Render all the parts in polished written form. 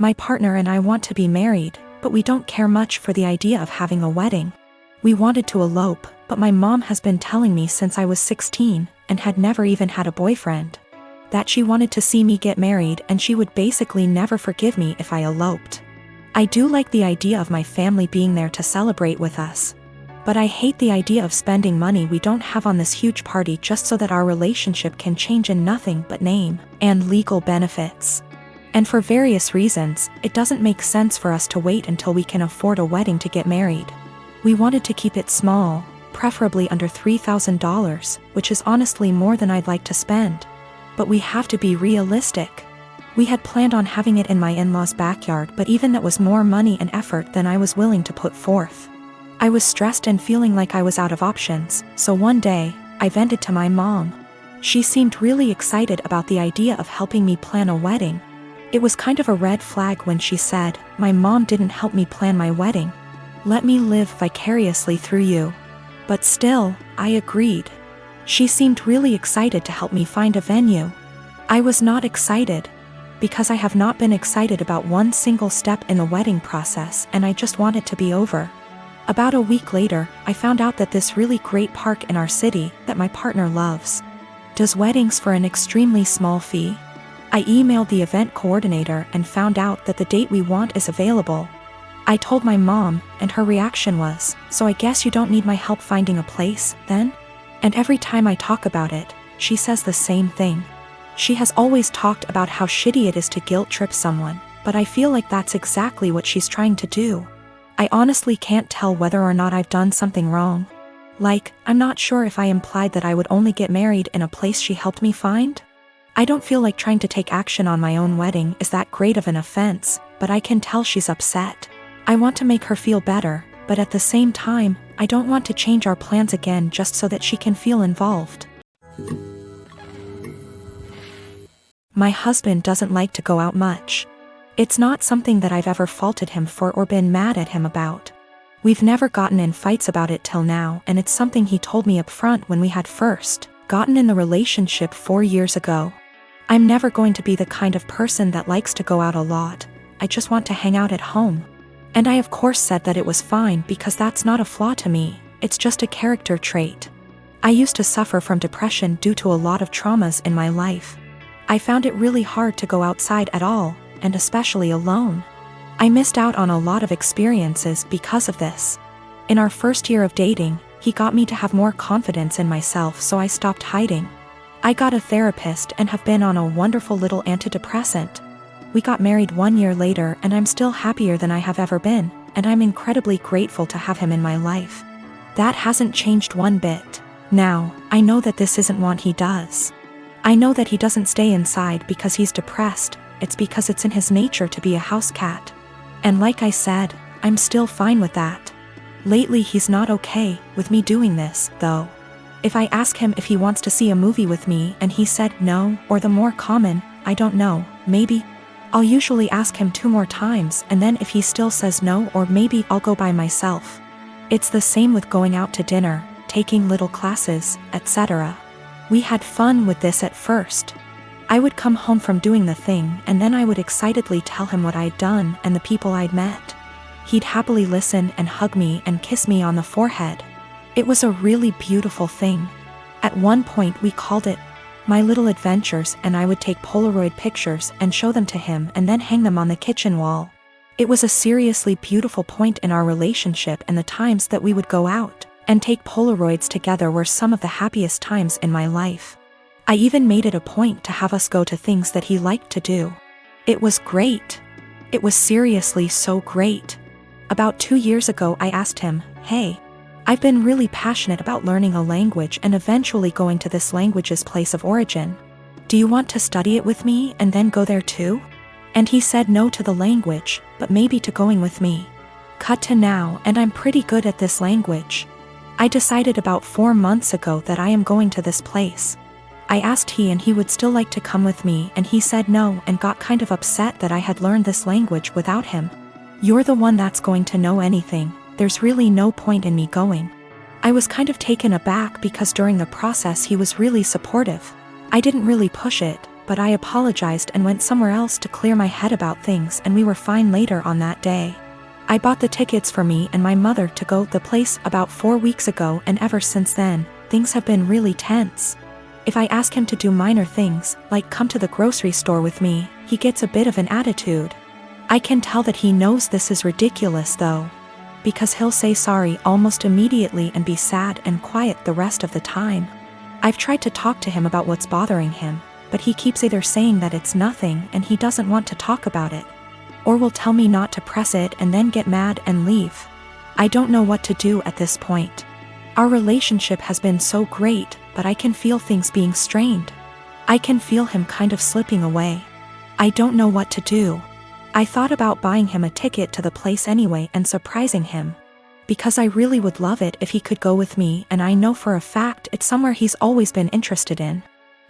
My partner and I want to be married, but we don't care much for the idea of having a wedding. We wanted to elope, but my mom has been telling me since I was 16, and had never even had a boyfriend, that she wanted to see me get married and she would basically never forgive me if I eloped. I do like the idea of my family being there to celebrate with us, but I hate the idea of spending money we don't have on this huge party just so that our relationship can change in nothing but name and legal benefits. And for various reasons, it doesn't make sense for us to wait until we can afford a wedding to get married. We wanted to keep it small, preferably under $3,000, which is honestly more than I'd like to spend. But we have to be realistic. We had planned on having it in my in-laws' backyard, but even that was more money and effort than I was willing to put forth. I was stressed and feeling like I was out of options, so one day, I vented to my mom. She seemed really excited about the idea of helping me plan a wedding. It was kind of a red flag when she said, "My mom didn't help me plan my wedding. Let me live vicariously through you." But still, I agreed. She seemed really excited to help me find a venue. I was not excited, because I have not been excited about one single step in the wedding process, and I just want it to be over. About a week later, I found out that this really great park in our city, that my partner loves, does weddings for an extremely small fee. I emailed the event coordinator and found out that the date we want is available. I told my mom, and her reaction was, "So I guess you don't need my help finding a place, then?" And every time I talk about it, she says the same thing. She has always talked about how shitty it is to guilt trip someone, but I feel like that's exactly what she's trying to do. I honestly can't tell whether or not I've done something wrong. Like, I'm not sure if I implied that I would only get married in a place she helped me find. I don't feel like trying to take action on my own wedding is that great of an offense, but I can tell she's upset. I want to make her feel better, but at the same time, I don't want to change our plans again just so that she can feel involved. My husband doesn't like to go out much. It's not something that I've ever faulted him for or been mad at him about. We've never gotten in fights about it till now, and it's something he told me up front when we had first gotten in the relationship 4 years ago. I'm never going to be the kind of person that likes to go out a lot. I just want to hang out at home. And I of course said that it was fine because that's not a flaw to me, it's just a character trait. I used to suffer from depression due to a lot of traumas in my life. I found it really hard to go outside at all, and especially alone. I missed out on a lot of experiences because of this. In our first year of dating, he got me to have more confidence in myself, so I stopped hiding. I got a therapist and have been on a wonderful little antidepressant. We got married 1 year later and I'm still happier than I have ever been, and I'm incredibly grateful to have him in my life. That hasn't changed one bit. Now, I know that this isn't what he does. I know that he doesn't stay inside because he's depressed, it's because it's in his nature to be a house cat. And like I said, I'm still fine with that. Lately he's not okay with me doing this, though. If I ask him if he wants to see a movie with me and he said no, or the more common, I don't know, maybe, I'll usually ask him 2 more times, and then if he still says no, or maybe I'll go by myself. It's the same with going out to dinner, taking little classes, etc. We had fun with this at first. I would come home from doing the thing and then I would excitedly tell him what I'd done and the people I'd met. He'd happily listen and hug me and kiss me on the forehead. It was a really beautiful thing. At one point we called it My Little Adventures, and I would take Polaroid pictures and show them to him and then hang them on the kitchen wall. It was a seriously beautiful point in our relationship, and the times that we would go out and take Polaroids together were some of the happiest times in my life. I even made it a point to have us go to things that he liked to do. It was great. It was seriously so great. About 2 years ago I asked him, "Hey, I've been really passionate about learning a language and eventually going to this language's place of origin. Do you want to study it with me and then go there too?" And he said no to the language, but maybe to going with me. Cut to now, and I'm pretty good at this language. I decided about 4 months ago that I am going to this place. I asked he and he would still like to come with me, and he said no and got kind of upset that I had learned this language without him. "You're the one that's going to know anything. There's really no point in me going." I was kind of taken aback because during the process he was really supportive. I didn't really push it, but I apologized and went somewhere else to clear my head about things, and we were fine later on that day. I bought the tickets for me and my mother to go to the place about 4 weeks ago, and ever since then, things have been really tense. If I ask him to do minor things, like come to the grocery store with me, he gets a bit of an attitude. I can tell that he knows this is ridiculous though, because he'll say sorry almost immediately and be sad and quiet the rest of the time. I've tried to talk to him about what's bothering him, but he keeps either saying that it's nothing and he doesn't want to talk about it, or will tell me not to press it and then get mad and leave. I don't know what to do at this point. Our relationship has been so great, but I can feel things being strained. I can feel him kind of slipping away. I don't know what to do. I thought about buying him a ticket to the place anyway and surprising him, because I really would love it if he could go with me, and I know for a fact it's somewhere he's always been interested in.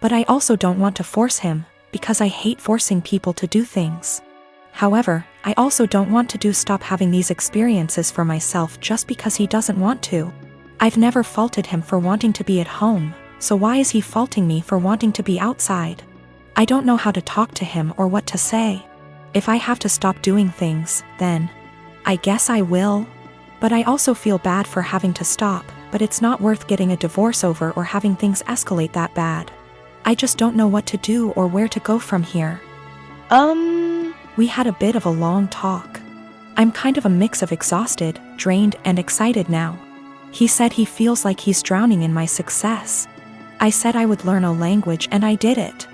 But I also don't want to force him, because I hate forcing people to do things. However, I also don't want to stop having these experiences for myself just because he doesn't want to. I've never faulted him for wanting to be at home, so why is he faulting me for wanting to be outside? I don't know how to talk to him or what to say. If I have to stop doing things, then I guess I will. But I also feel bad for having to stop, but it's not worth getting a divorce over or having things escalate that bad. I just don't know what to do or where to go from here. We had a bit of a long talk. I'm kind of a mix of exhausted, drained, and excited now. He said he feels like he's drowning in my success. I said I would learn a language, and I did it.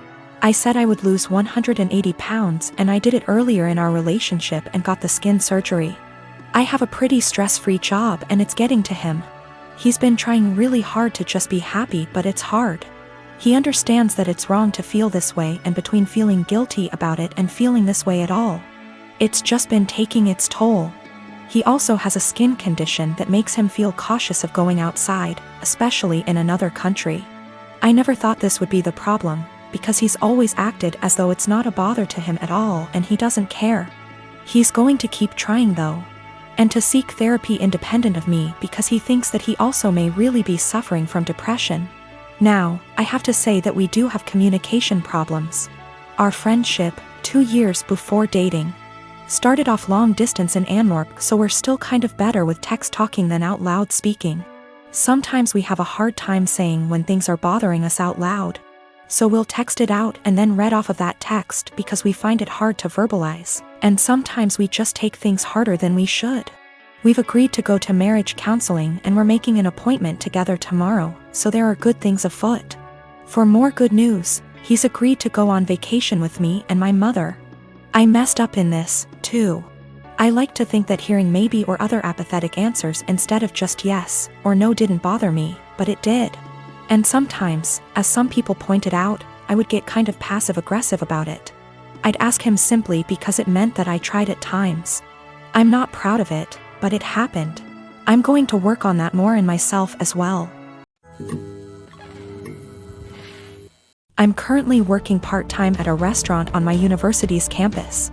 I said I would lose 180 pounds, and I did it earlier in our relationship and got the skin surgery. I have a pretty stress-free job, and it's getting to him. He's been trying really hard to just be happy, but it's hard. He understands that it's wrong to feel this way, and between feeling guilty about it and feeling this way at all, it's just been taking its toll. He also has a skin condition that makes him feel cautious of going outside, especially in another country. I never thought this would be the problem, because he's always acted as though it's not a bother to him at all and he doesn't care. He's going to keep trying though, and to seek therapy independent of me, because he thinks that he also may really be suffering from depression. Now, I have to say that we do have communication problems. Our friendship, 2 years before dating, started off long distance in Antwerp, so we're still kind of better with text talking than out loud speaking. Sometimes we have a hard time saying when things are bothering us out loud, so we'll text it out and then read off of that text because we find it hard to verbalize, and sometimes we just take things harder than we should. We've agreed to go to marriage counseling, and we're making an appointment together tomorrow, so there are good things afoot. For more good news, he's agreed to go on vacation with me and my mother. I messed up in this, too. I like to think that hearing maybe or other apathetic answers instead of just yes or no didn't bother me, but it did. And sometimes, as some people pointed out, I would get kind of passive-aggressive about it. I'd ask him simply because it meant that I tried at times. I'm not proud of it, but it happened. I'm going to work on that more in myself as well. I'm currently working part-time at a restaurant on my university's campus.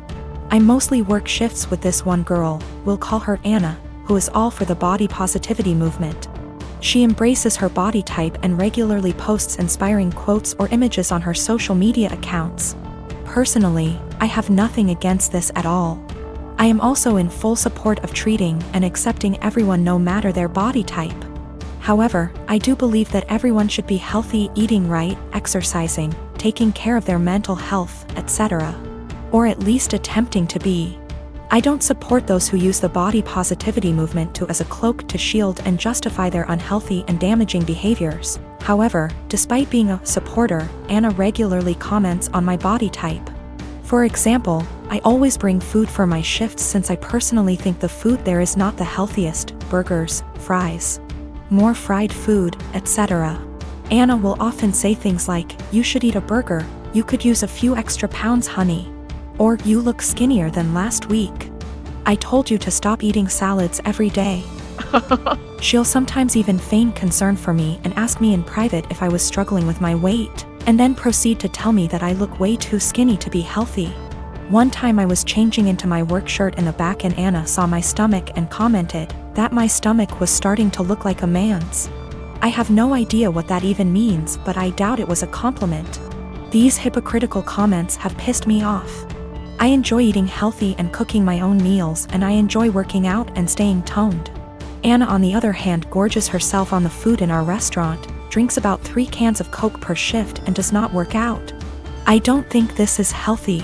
I mostly work shifts with this one girl, we'll call her Anna, who is all for the body positivity movement. She embraces her body type and regularly posts inspiring quotes or images on her social media accounts. Personally, I have nothing against this at all. I am also in full support of treating and accepting everyone no matter their body type. However, I do believe that everyone should be healthy, eating right, exercising, taking care of their mental health, etc. Or at least attempting to be. I don't support those who use the body positivity movement as a cloak to shield and justify their unhealthy and damaging behaviors. However, despite being a supporter, Anna regularly comments on my body type. For example, I always bring food for my shifts since I personally think the food there is not the healthiest: burgers, fries, more fried food, etc. Anna will often say things like, "You should eat a burger, you could use a few extra pounds, honey," or "You look skinnier than last week. I told you to stop eating salads every day." She'll sometimes even feign concern for me and ask me in private if I was struggling with my weight, and then proceed to tell me that I look way too skinny to be healthy. One time I was changing into my work shirt in the back and Anna saw my stomach and commented that my stomach was starting to look like a man's. I have no idea what that even means, but I doubt it was a compliment. These hypocritical comments have pissed me off. I enjoy eating healthy and cooking my own meals, and I enjoy working out and staying toned. Anna, on the other hand, gorges herself on the food in our restaurant, drinks about 3 cans of Coke per shift, and does not work out. I don't think this is healthy.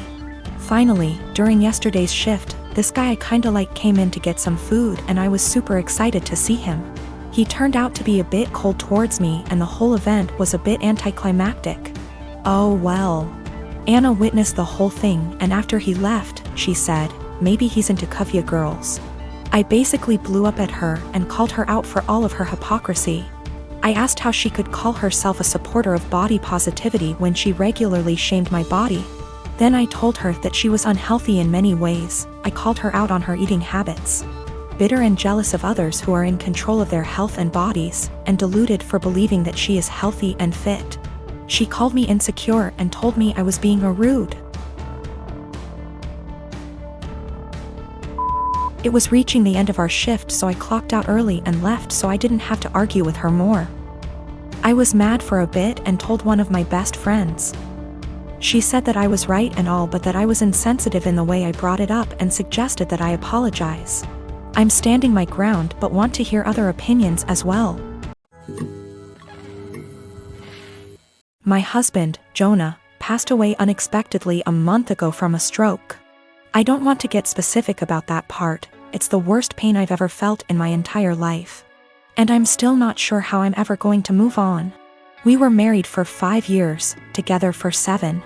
Finally, during yesterday's shift, this guy I kinda like came in to get some food, and I was super excited to see him. He turned out to be a bit cold towards me, and the whole event was a bit anticlimactic. Oh well. Anna witnessed the whole thing, and after he left, she said, maybe he's into Kuvya girls. I basically blew up at her and called her out for all of her hypocrisy. I asked how she could call herself a supporter of body positivity when she regularly shamed my body. Then I told her that she was unhealthy in many ways. I called her out on her eating habits. Bitter and jealous of others who are in control of their health and bodies, and deluded for believing that she is healthy and fit. She called me insecure and told me I was being rude. It was reaching the end of our shift, so I clocked out early and left so I didn't have to argue with her more. I was mad for a bit and told one of my best friends. She said that I was right and all, but that I was insensitive in the way I brought it up and suggested that I apologize. I'm standing my ground but want to hear other opinions as well. My husband, Jonah, passed away unexpectedly a month ago from a stroke. I don't want to get specific about that part. It's the worst pain I've ever felt in my entire life. And I'm still not sure how I'm ever going to move on. We were married for 5 years, together for 7.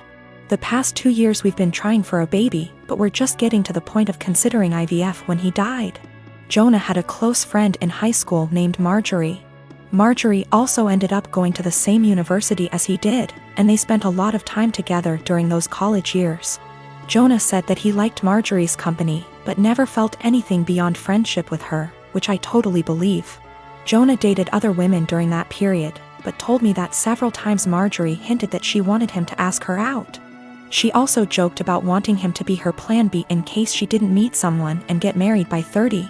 The past 2 years we've been trying for a baby, but we're just getting to the point of considering IVF when he died. Jonah had a close friend in high school named Marjorie. Marjorie also ended up going to the same university as he did, and they spent a lot of time together during those college years. Jonah said that he liked Marjorie's company, but never felt anything beyond friendship with her, which I totally believe. Jonah dated other women during that period, but told me that several times Marjorie hinted that she wanted him to ask her out. She also joked about wanting him to be her plan B in case she didn't meet someone and get married by 30.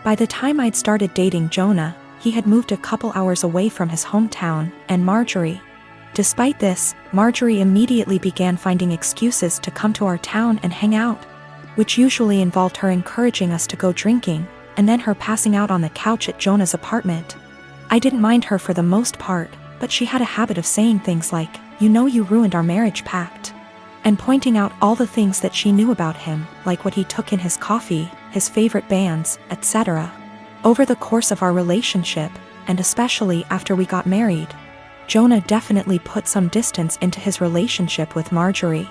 By the time I'd started dating Jonah, he had moved a couple hours away from his hometown, and Marjorie. Despite this, Marjorie immediately began finding excuses to come to our town and hang out, which usually involved her encouraging us to go drinking, and then her passing out on the couch at Jonah's apartment. I didn't mind her for the most part, but she had a habit of saying things like, "You know you ruined our marriage pact," and pointing out all the things that she knew about him, like what he took in his coffee, his favorite bands, etc. Over the course of our relationship, and especially after we got married, Jonah definitely put some distance into his relationship with Marjorie.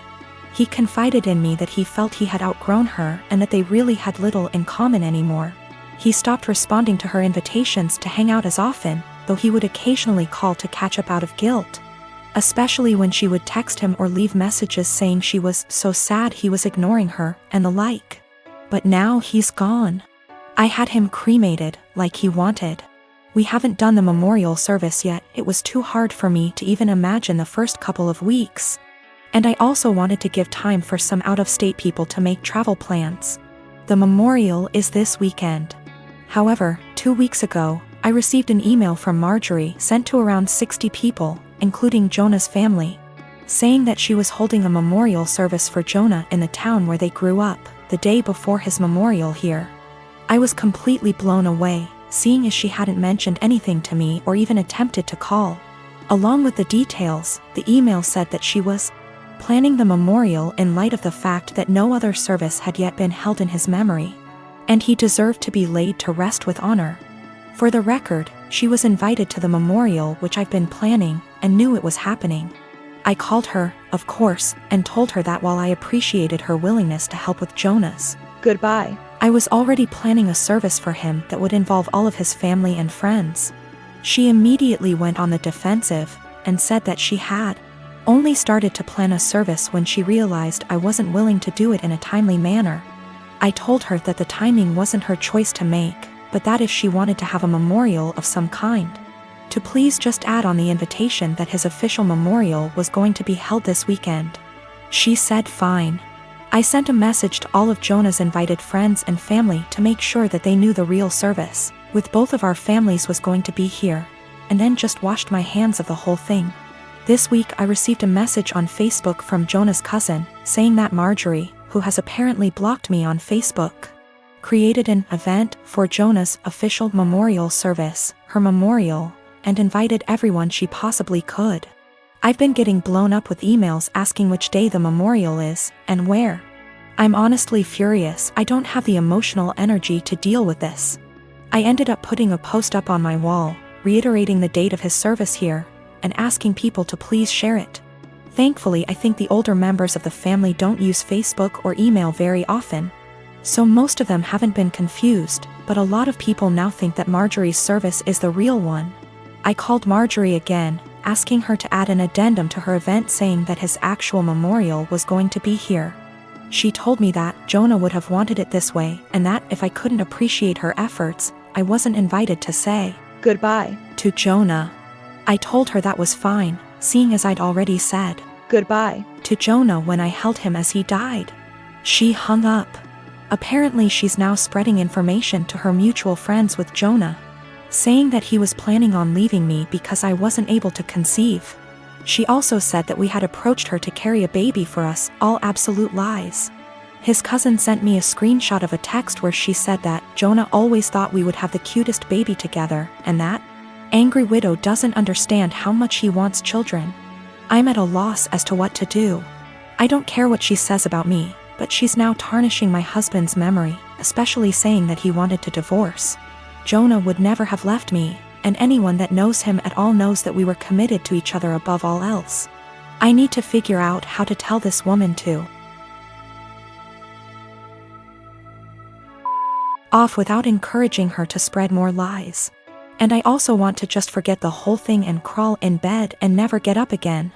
He confided in me that he felt he had outgrown her and that they really had little in common anymore. He stopped responding to her invitations to hang out as often, though he would occasionally call to catch up out of guilt. Especially when she would text him or leave messages saying she was so sad he was ignoring her, and the like. But now he's gone. I had him cremated, like he wanted. We haven't done the memorial service yet. It was too hard for me to even imagine the first couple of weeks. And I also wanted to give time for some out-of-state people to make travel plans. The memorial is this weekend. However, 2 weeks ago, I received an email from Marjorie sent to around 60 people, including Jonah's family, saying that she was holding a memorial service for Jonah in the town where they grew up, the day before his memorial here. I was completely blown away, seeing as she hadn't mentioned anything to me or even attempted to call. Along with the details, the email said that she was planning the memorial in light of the fact that no other service had yet been held in his memory, and he deserved to be laid to rest with honor. For the record, she was invited to the memorial, which I've been planning, and knew it was happening. I called her, of course, and told her that while I appreciated her willingness to help with Jonah's goodbye, I was already planning a service for him that would involve all of his family and friends. She immediately went on the defensive, and said that she had only started to plan a service when she realized I wasn't willing to do it in a timely manner. I told her that the timing wasn't her choice to make, but that if she wanted to have a memorial of some kind, to please just add on the invitation that his official memorial was going to be held this weekend. She said fine. I sent a message to all of Jonah's invited friends and family to make sure that they knew the real service, with both of our families, was going to be here, and then just washed my hands of the whole thing. This week I received a message on Facebook from Jonah's cousin, saying that Marjorie, who has apparently blocked me on Facebook, created an event for Jonah's official memorial service, her memorial, and invited everyone she possibly could. I've been getting blown up with emails asking which day the memorial is, and where. I'm honestly furious. I don't have the emotional energy to deal with this. I ended up putting a post up on my wall, reiterating the date of his service here, and asking people to please share it. Thankfully, I think the older members of the family don't use Facebook or email very often, so most of them haven't been confused, but a lot of people now think that Marjorie's service is the real one. I called Marjorie again, asking her to add an addendum to her event saying that his actual memorial was going to be here. She told me that Jonah would have wanted it this way, and that if I couldn't appreciate her efforts, I wasn't invited to say goodbye to Jonah. I told her that was fine, seeing as I'd already said goodbye to Jonah when I held him as he died. She hung up. Apparently she's now spreading information to her mutual friends with Jonah, saying that he was planning on leaving me because I wasn't able to conceive. She also said that we had approached her to carry a baby for us, all absolute lies. His cousin sent me a screenshot of a text where she said that Jonah always thought we would have the cutest baby together, and that angry widow doesn't understand how much he wants children. I'm at a loss as to what to do. I don't care what she says about me, but she's now tarnishing my husband's memory, especially saying that he wanted to divorce. Jonah would never have left me, and anyone that knows him at all knows that we were committed to each other above all else. I need to figure out how to tell this woman to off without encouraging her to spread more lies. And I also want to just forget the whole thing and crawl in bed and never get up again.